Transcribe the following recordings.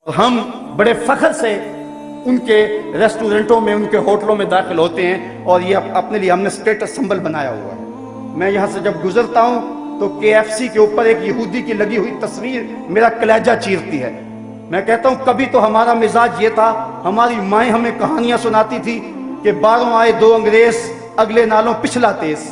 ہم بڑے فخر سے ان کے ریسٹورنٹوں میں، ان کے ہوٹلوں میں داخل ہوتے ہیں اور یہ اپنے لیے ہم نے اسٹیٹس سمبل بنایا ہوا ہے۔ میں یہاں سے جب گزرتا ہوں تو KFC کے اوپر ایک یہودی کی لگی ہوئی تصویر میرا کلیجہ چیرتی ہے۔ میں کہتا ہوں کبھی تو ہمارا مزاج یہ تھا، ہماری مائیں ہمیں کہانیاں سناتی تھی کہ باروں آئے دو انگریز، اگلے نالوں پچھلا تیز۔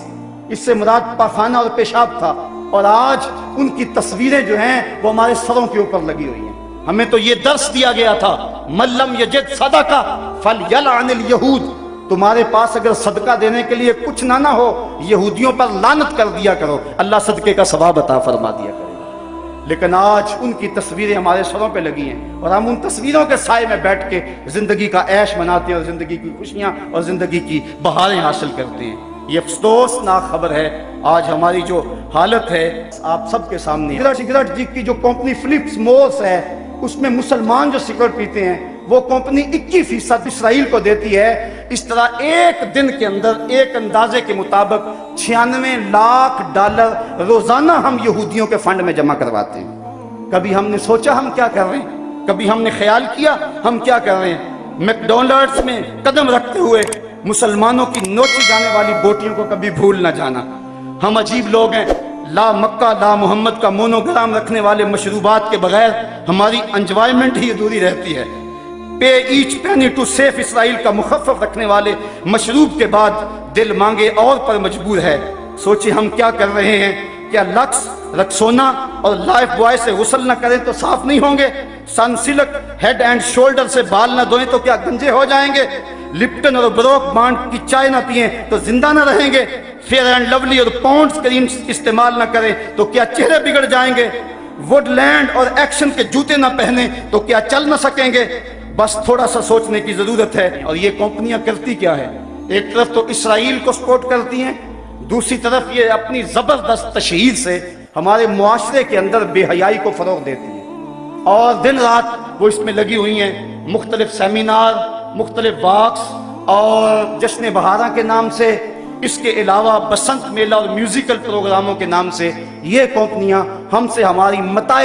اس سے مراد پاخانہ اور پیشاب تھا، اور آج ان کی تصویریں جو ہیں وہ ہمارے سروں کے اوپر لگی ہوئی ہیں۔ ہمیں تو یہ درس دیا گیا تھا، من لم یجد صدقہ فلیلعن الیہود، تمہارے پاس اگر صدقہ دینے کے لیے کچھ نہ ہو، یہودیوں پر لعنت کر دیا کرو، اللہ صدقے کا ثواب عطا فرما دیا کرے گا۔ لیکن آج ان کی تصویریں ہمارے سروں پہ لگی ہیں، اور ہم ان تصویروں کے سائے میں بیٹھ کے زندگی کا عیش مناتے ہیں اور زندگی کی خوشیاں اور زندگی کی بہاریں حاصل کرتے ہیں۔ یہ افسوسناک خبر ہے آج ہماری جو حالت ہے آپ سب کے سامنے ہے۔ سگریٹ کی جو کمپنی فلپس مورس ہے، اس میں مسلمان جو سگریٹ پیتے ہیں وہ کمپنی 21% اسرائیل کو دیتی ہے۔ اس طرح ایک دن کے اندر ایک اندازے کے مطابق 96 لاکھ ڈالر روزانہ ہم یہودیوں کے فنڈ میں جمع کرواتے ہیں۔ کبھی ہم نے سوچا ہم کیا کر رہے ہیں؟ کبھی ہم نے خیال کیا ہم کیا کر رہے ہیں؟ میکڈونلڈس میں قدم رکھتے ہوئے مسلمانوں کی نوچی جانے والی بوٹیوں کو کبھی بھول نہ جانا۔ ہم عجیب لوگ ہیں، لا مکہ لا محمد کا مونوگرام رکھنے والے مشروبات کے بغیر ہماری انجوائمنٹ ہی ادھوری رہتی ہے۔ پے ایچ پینی ٹو سیف اسرائیل کا مخفف رکھنے والے مشروب کے بعد دل مانگے اور پر مجبور ہے۔ سوچیں ہم کیا کر رہے ہیں؟ کیا لکس، رکسونا اور لائف بوائے سے غسل نہ کریں تو صاف نہیں ہوں گے؟ سن سلک ہیڈ اینڈ شولڈر سے بال نہ دھوئیں تو کیا گنجے ہو جائیں گے؟ لپٹن اور بروک بانڈ کی چائے نہ پئیں تو زندہ نہ رہیں گے؟ فیئر اینڈ لولی اور پونڈز کریم استعمال نہ کریں تو کیا چہرے بگڑ جائیں گے؟ ووڈ لینڈ اور ایکشن کے جوتے نہ پہنیں تو کیا چل نہ سکیں گے؟ بس تھوڑا سا سوچنے کی ضرورت ہے۔ اور یہ کمپنیاں کرتی کیا ہے؟ ایک طرف تو اسرائیل کو سپورٹ کرتی ہیں، دوسری طرف یہ اپنی زبردست تشہیر سے ہمارے معاشرے کے اندر بے حیائی کو فروغ دیتی ہیں، اور دن رات وہ اس میں لگی ہوئی ہیں۔ مختلف سیمینار، مختلف واکس اور جشن بہارا کے نام سے، اس کے علاوہ بسنت میلہ اور میوزیکل پروگراموں کے نام سے یہ کمپنیاں ہم سے ہماری متاع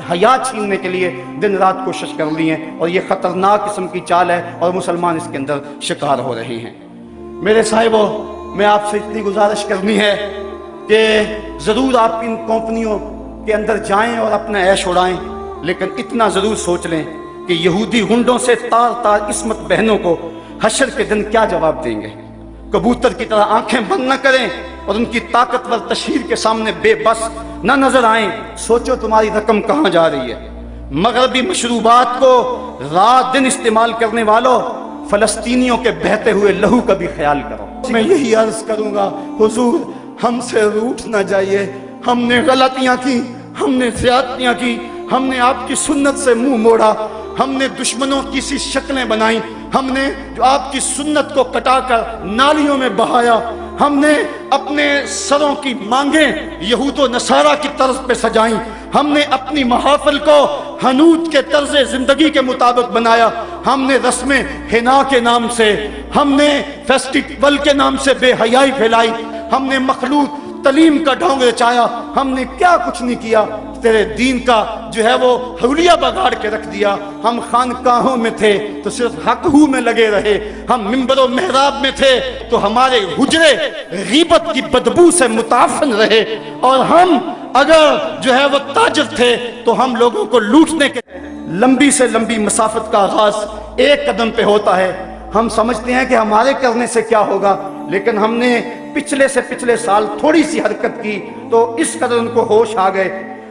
حیات چھیننے کے لیے دن رات کوشش کر لی ہیں، اور یہ خطرناک قسم کی چال ہے اور مسلمان اس کے اندر شکار ہو رہے ہیں۔ میرے صاحبوں، میں آپ سے اتنی گزارش کرنی ہے کہ ضرور آپ ان کمپنیوں کے اندر جائیں اور اپنا عیش اڑائیں، لیکن اتنا ضرور سوچ لیں کہ یہودی ہنڈوں سے تار تار عصمت بہنوں کو حشر کے دن کیا جواب دیں گے۔ کبوتر کی طرح آنکھیں بند نہ کریں اور ان کی طاقتور تشہیر کے سامنے بے بس نہ نظر آئیں۔ سوچو تمہاری رقم کہاں جا رہی ہے؟ مغربی مشروبات کو رات دن استعمال کرنے والوں، فلسطینیوں کے بہتے ہوئے لہو کا بھی خیال کرو۔ میں یہی عرض کروں گا، حضور ہم سے روٹھ نہ جائیے، ہم نے غلطیاں کی، ہم نے زیادتیاں کی، ہم نے آپ کی سنت سے منہ موڑا، ہم نے دشمنوں کی سی شکلیں بنائیں، ہم نے جو آپ کی سنت کو کٹا کر نالیوں میں بہایا، ہم نے اپنے سروں کی مانگیں یہود و نصارہ کی طرز پہ سجائیں، ہم نے اپنی محافل کو حنوت کے طرز زندگی کے مطابق بنایا، ہم نے رسمیں حنا کے نام سے، ہم نے فیسٹیول کے نام سے بے حیائی پھیلائی، ہم نے مخلوط تعلیم کا ڈھونگ رچایا، ہم نے کیا کچھ نہیں کیا، تیرے دین کا جو ہے وہ حولیہ بگاڑ کے رکھ دیا۔ ہم خانقاہوں میں تھے تو صرف حق ہو میں لگے رہے، ہم منبر و محراب میں تھے تو ہمارے حجرے غیبت کی بدبو سے متعفن رہے، اور ہم اگر جو ہے وہ تاجر تھے تو ہم لوگوں کو لوٹنے کے لمبی سے لمبی مسافت کا آغاز ایک قدم پہ ہوتا ہے۔ ہم سمجھتے ہیں کہ ہمارے کرنے سے کیا ہوگا، لیکن ہم نے پچھلے سے پچھلے سال تھوڑی سی حرکت کی تو اس قدر ان کو ہوش آ گئے،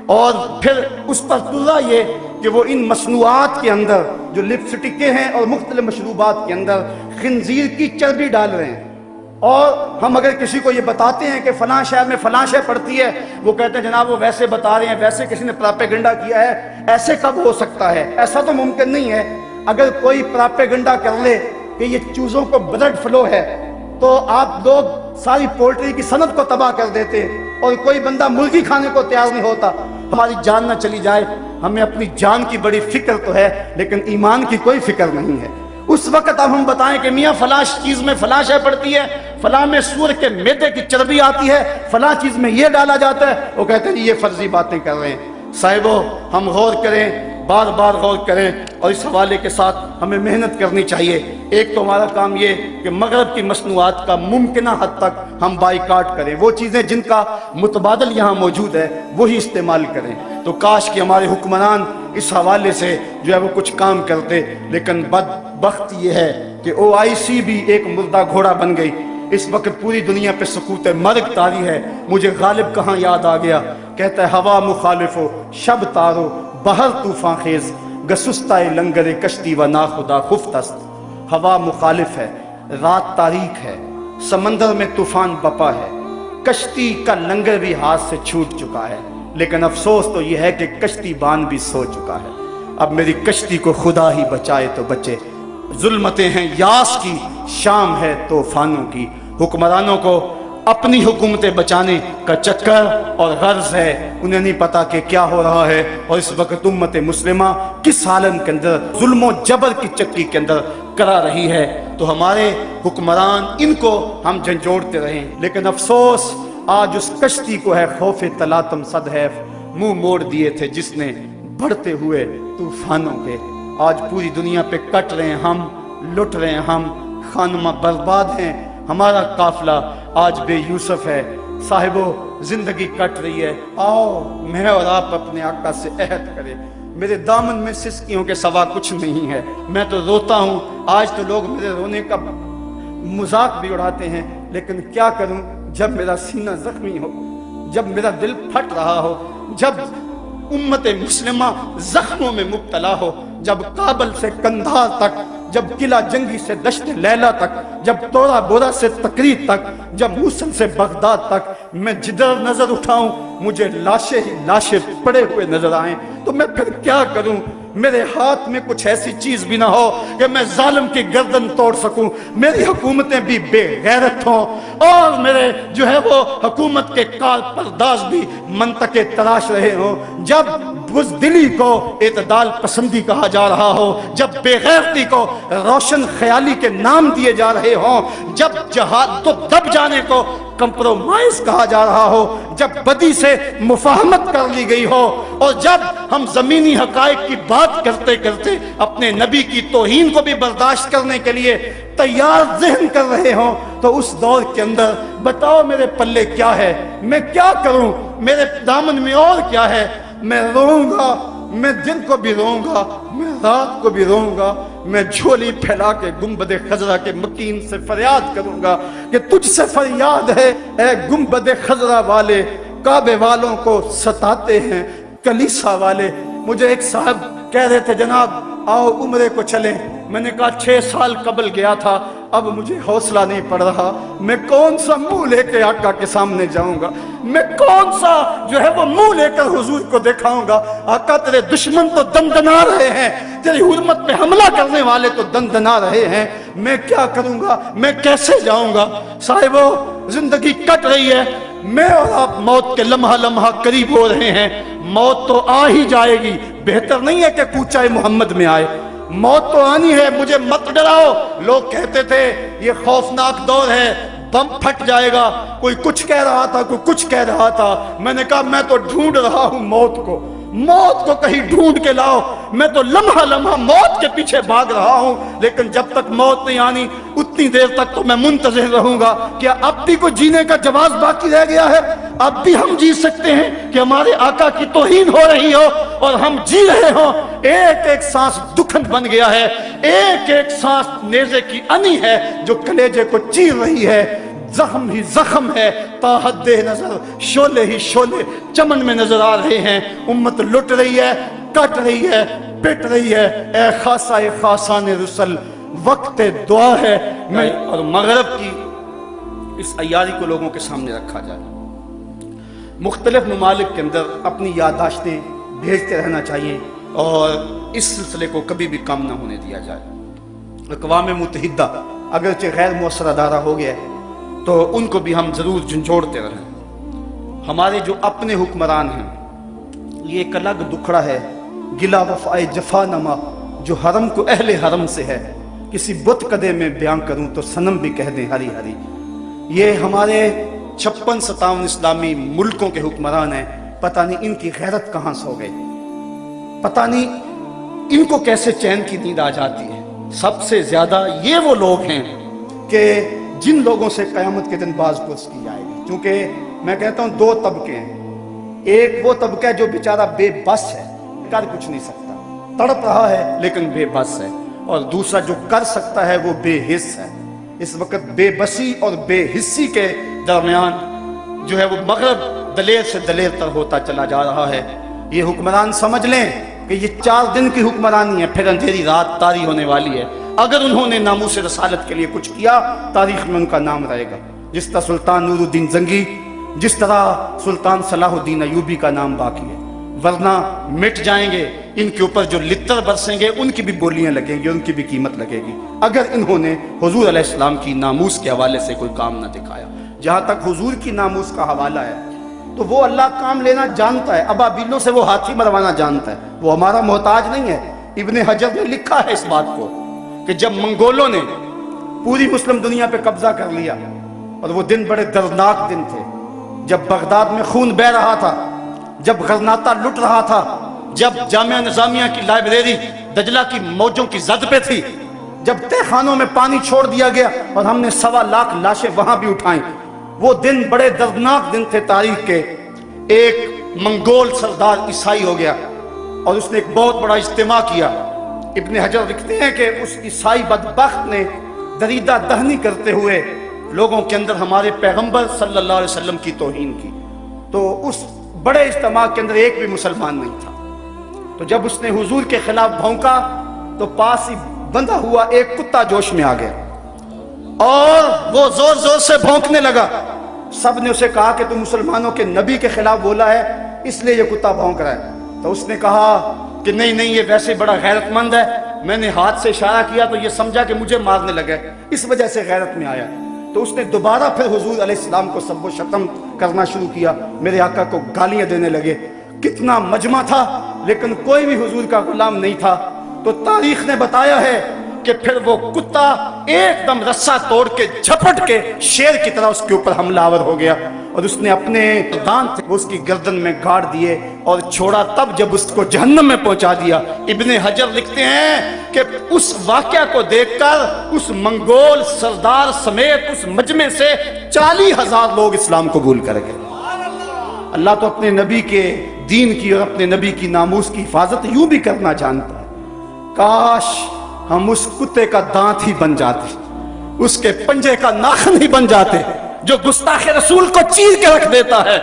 اور پھر اس پر تلا یہ کہ وہ ان مصنوعات کے اندر جو لپسٹکیں ہیں اور مختلف مشروبات کے اندر خنزیر کی چربی ڈال رہے ہیں۔ اور ہم اگر کسی کو یہ بتاتے ہیں کہ فلاں شہر میں فلاں شے پڑتی ہے، وہ کہتے ہیں جناب وہ ویسے بتا رہے ہیں، ویسے کسی نے پراپیگنڈا کیا ہے، ایسے کب ہو سکتا ہے؟ ایسا تو ممکن نہیں ہے۔ اگر کوئی پراپیگنڈا کر لے کہ یہ چوزوں کو بلڈ فلو ہے تو آپ لوگ ساری پولٹری کی صنعت کو تباہ کر دیتے، اور کوئی بندہ مرغی کھانے کو تیار نہیں ہوتا۔ ہماری جان نہ چلی جائے، ہمیں اپنی جان کی بڑی فکر تو ہے لیکن ایمان کی کوئی فکر نہیں ہے۔ اس وقت اب ہم بتائیں کہ میاں فلاں چیز میں فلاں شے پڑتی ہے، فلاں میں سور کے میدے کی چربی آتی ہے، فلاں چیز میں یہ ڈالا جاتا ہے، وہ کہتے ہیں یہ فرضی باتیں کر رہے ہیں۔ صاحبو ہم غور کریں बार बार गौर करें और इस हवाले के साथ हमें मेहनत करनी चाहिए। एक तो हमारा काम ये कि मगरब की मसनूआत का मुमकिना हद तक हम बाइकाट करें, वो चीज़ें जिनका मुतबादल यहाँ मौजूद है वही इस्तेमाल करें। तो काश कि हमारे हुक्मरान इस हवाले से जो है वो कुछ काम करते, लेकिन बदबख्त ये है कि OIC भी एक मुर्दा घोड़ा बन गई। इस वक्त पूरी दुनिया पे सकूत मर्ग तारी है। मुझे गालिब कहाँ याद आ गया, कहता है हवा मुखालिफो शब तारो बहर तूफान खेज गसुस्ताए लंगरे कश्ती व नाखुदा खुफ्तस्त। हवा मुखालिफ है, रात तारीक है, समंदर में तूफान बपा है, कश्ती का लंगर भी हाथ से छूट चुका है, लेकिन अफसोस तो यह है कि कश्ती बान भी सो चुका है। अब मेरी कश्ती को खुदा ही बचाए तो बचे। जुल्मतें हैं यास की, शाम है तूफानों की। हुक्मरानों को अपनी हुकूमतें बचाने का चक्कर और गर्ज है, उन्हें नहीं पता कि क्या हो रहा है। और इस वक्त उम्मत मुस्लिमा किस हालत के अंदर जुल्म जबर की चक्की के अंदर करा रही है। तो हमारे हुक्मरान इनको हम झंझोड़ते रहें, लेकिन अफसोस आज उस कश्ती को है खौफ तलातम सदहैफ मुंह मोड़ दिए थे जिसने बढ़ते हुए तूफानों के। आज पूरी दुनिया पे कट रहे हैं हम, लुट रहे हैं हम, खानमा बर्बाद हैं। हमारा काफिला आज बेयूसुफ है। साहिबो जिंदगी कट रही है, आओ मैं और आप अपने आका से अहद करें। मेरे दामन में सिसकियों के सवा कुछ नहीं है, मैं तो रोता हूँ। आज तो लोग मेरे रोने का मजाक भी उड़ाते हैं, लेकिन क्या करूं जब मेरा सीना जख्मी हो, जब मेरा दिल फट रहा हो, जब उम्मत मुस्लिमा जख्मों में मुब्तला हो, जब काबल से कंधार तक, जब किला जंगी से दश्त लैला तक, जब तोरा बोरा से तकरीर तक, जब मूसल से बगदाद तक मैं जिधर नजर उठाऊं मुझे लाशें ही लाशें पड़े हुए नजर आए, तो मैं फिर क्या करूं। मेरे हाथ में कुछ ऐसी चीज भी ना हो कि मैं जालिम की गर्दन तोड़ सकूं, मेरी हुकूमतें भी बेगैरत हों और मेरे जो है वो हुकूमत के कार परदाज भी मंतके तलाश रहे हों। जब बुज़दिली को एतदाल पसंदी कहा जा रहा हो, जब बेगैरती को रोशन ख्याली के नाम दिए जा रहे हों, जब जहाद तो दब जाने को कंप्रोमाइज कहा जा रहा हो, जब बदी से मुफाहमत कर ली गई हो, और जब हम जमीनी हकायक की बात करते करते अपने नबी की तौहीन को भी बर्दाश्त करने के लिए तैयार ज़हन कर रहे हों, तो उस दौर के अंदर बताओ मेरे पल्ले क्या है, मैं क्या करूं, मेरे दामन में और क्या है। मैं रोऊंगा, मैं दिन को भी रोऊंगा, मैं रात को भी रोऊंगा, मैं झोली फैला के गुंबद खजरा के मकीन से फरियाद करूंगा कि तुझसे फरियाद है ए गुंबद खजरा वाले, काबे वालों को सताते हैं कलीसा वाले। मुझे एक साहब कह रहे थे जनाब आओ उम्रे को चलें, मैंने कहा 6 साल कबल गया था, अब मुझे हौसला नहीं पड़ रहा, मैं कौन सा मुंह लेके आका के सामने जाऊंगा, मैं कौन सा जो है वो मुंह लेकर हुजूर को दिखाऊंगा। आका तेरे दुश्मन तो दंदना रहे हैं, तेरी हुर्मत पे हमला करने वाले तो दंदना रहे हैं, मैं क्या करूंगा, मैं कैसे जाऊंगा। साहिबो जिंदगी कट रही है, मैं और आप मौत के लम्हा लम्हा करीब हो रहे हैं। मौत तो आ ही जाएगी, बेहतर नहीं है कि कूचा मोहम्मद में आए, मौत तो आनी है, मुझे मत डराओ। लोग कहते थे ये खौफनाक दौर है, बम फट जाएगा, कोई कुछ कह रहा था, कोई कुछ कह रहा था। मैंने कहा मैं तो ढूंढ रहा हूं मौत को, मौत को कहीं ढूंढ के लाओ, मैं तो लम्हा लम्हा मौत के पीछे भाग रहा हूं, लेकिन जब तक मौत नहीं आनी उतनी देर तक तो मैं मुंतज़िर रहूंगा। क्या अब भी कोई जीने का जवाब बाकी रह गया है? अब भी हम जी सकते हैं कि हमारे आका की तौहीन हो रही हो और हम जी रहे हो। एक एक सांस दुखन बन गया है, एक एक सांस नेज़े की अनी है जो कलेजे को चीर रही है। जख्म ही जख्म है, ताहद्दे नजर शोले ही शोले चमन में नजर आ रहे हैं। उम्मत लुट रही है, कट रही है, पिट रही है। ए खासा ए खासान रुसल वक्त दुआ है। मैं और मगरब की इस अयारी को लोगों के सामने रखा जाए, मुख्तलिफ ममालिक के अंदर अपनी यादाश्तें भेजते रहना चाहिए और इस सिलसिले को कभी भी कम ना होने दिया जाए। अक़वाम मुत्तहिदा अगरचे गैर मुअस्सर अदारा हो गया तो उनको भी हम ज़रूर झंझोड़ते रहें। हमारे जो अपने हुक्मरान हैं ये एक अलग दुखड़ा है, गिला वफ़ाए जफानमा जो हरम को अहले हरम से है। किसी बुत कदे में बयान करूं तो सनम भी कह दें हरी हरी। ये हमारे 56-57 इस्लामी मुल्कों के हुक्मरान हैं, पता नहीं इनकी गैरत कहाँ से हो गई, पता नहीं इनको कैसे चैन की नींद आ जाती है। सबसे ज्यादा ये वो लोग हैं कि जिन लोगों से कयामत के दिन बाज पुरस की जाएगी। क्योंकि मैं कहता हूं दो तबके हैं, एक वो तबका है जो बेचारा बेबस है, कर कुछ नहीं सकता, तड़प रहा है लेकिन बेबस है, और दूसरा जो कर सकता है वो बेहिस है। इस वक्त बेबसी और बेहिस्सी के दरमियान जो है वो मगरब दलेर से दलेर तर होता चला जा रहा है। ये हुक्मरान समझ लें कि ये 4 दिन की हुक्मरानी है, फिर अंधेरी रात तारी होने वाली है। अगर उन्होंने नामूस रसालत के लिए कुछ किया, तारीख में उनका नाम रहेगा। जिस तरह सुल्तान नूरुद्दीन जंगी, जिस तरह सुल्तान सलाहुद्दीन अयूबी का नाम बाकी है, वरना मिट जाएंगे। इनके ऊपर जो लित्तर बरसेंगे उनकी भी बोलियां लगेंगी, उनकी भी कीमत लगेगी, अगर इन्होंने हुजूर अलैहिस्सलाम की नामूस के हवाले से कोई काम न दिखाया। जहां तक हुजूर की नामूस का हवाला है तो वो अल्लाह काम लेना जानता है, अबाबिलों से वो हाथी मरवाना जानता है, वो हमारा मोहताज नहीं है। इब्ने हजर ने लिखा है इस बात को कि जब मंगोलों ने पूरी मुस्लिम दुनिया पे कब्जा कर लिया, और वो दिन बड़े दर्दनाक दिन थे, जब बगदाद में खून बह रहा था, जब गजनाता लुट रहा था, जब जामिया निजामिया की लाइब्रेरी दजला की मौजों की जद पे थी, जब तहखानों में पानी छोड़ दिया गया और हमने 1.25 लाख लाशें वहां भी उठाई। वो दिन बड़े दर्दनाक दिन थे तारीख के। एक मंगोल सरदार ईसाई हो गया और उसने एक बहुत बड़ा इज्तिमा किया। इब्ने हजर लिखते हैं कि उस ईसाई बदबख्त ने दरीदा दहनी करते हुए लोगों के अंदर हमारे पैगंबर सल्लल्लाहु अलैहि वसल्लम की तौहीन की। तो उस बड़े इज्तिमा के अंदर एक भी मुसलमान नहीं था। तो जब उसने हुजूर के खिलाफ भौंका तो पास ही बंधा हुआ एक कुत्ता जोश में आ गया और वो जोर जोर से भौंकने लगा। सब ने उसे कहा कि तू मुसलमानों के नबी के खिलाफ बोला है, इसलिए ये कुत्ता भौंक रहा है। तो उसने कहा कि नहीं नहीं, ये वैसे बड़ा गैरतमंद है, मैंने हाथ से इशारा किया तो ये समझा कि मुझे मारने लगे, इस वजह से गैरत में आया। तो उसने दोबारा फिर हुजूर अलैहिस्सलाम को सब्बो शतम करना शुरू किया, मेरे आका को गालियां देने लगे। कितना मजमा था, लेकिन कोई भी हुजूर का गुलाम नहीं था। तो तारीख ने बताया है कि फिर वो कुत्ता एकदम रस्सा तोड़ के झपट के शेर की तरह उसके ऊपर हमलावर हो गया और उसने अपने दांत वो उसकी गर्दन में गाड़ दिए और छोड़ा, तब जब उसको जहन्नम में पहुंचा दिया। इब्ने हजर लिखते हैं कि उस वाकया को देखकर उस मंगोल सरदार समेत उस मजमे से 40,000 लोग इस्लाम कबूल कर गए। अल्लाह तो अपने नबी के दीन की और अपने नबी की नामूस की हिफाजत यूं भी करना जानता है। काश हम उस कुत्ते का दांत ही बन जाते, उसके पंजे का नाखन ही बन जाते, जो गुस्ताखे रसूल को चीर के रख देता है।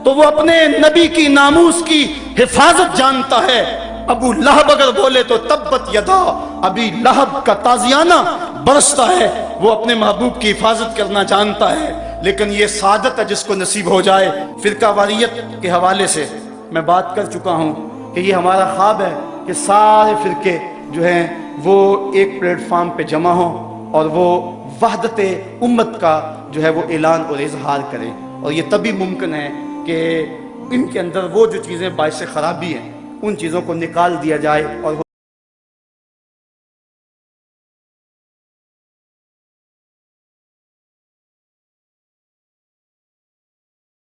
तो वो अपने नबी की नामूस की हिफाजत जानता है। अबू लहब अगर बोले तो तब्बत यदा अभी लहब का ताजियाना बरसता है। वो अपने महबूब की हिफाजत करना जानता है। लेकिन ये सादत है जिसको नसीब हो जाए। फिरका वारियत के हवाले से मैं बात कर चुका हूं कि ये हमारा ख्वाब है कि सारे फिरके जो हैं वो एक प्लेटफॉर्म पे जमा हो और वो वहदत उम्मत का जो है वो ऐलान और इजहार करें। और ये तभी मुमकिन है कि इनके अंदर वो जो चीज़ें बाइस खराबी हैं उन चीज़ों को निकाल दिया जाए और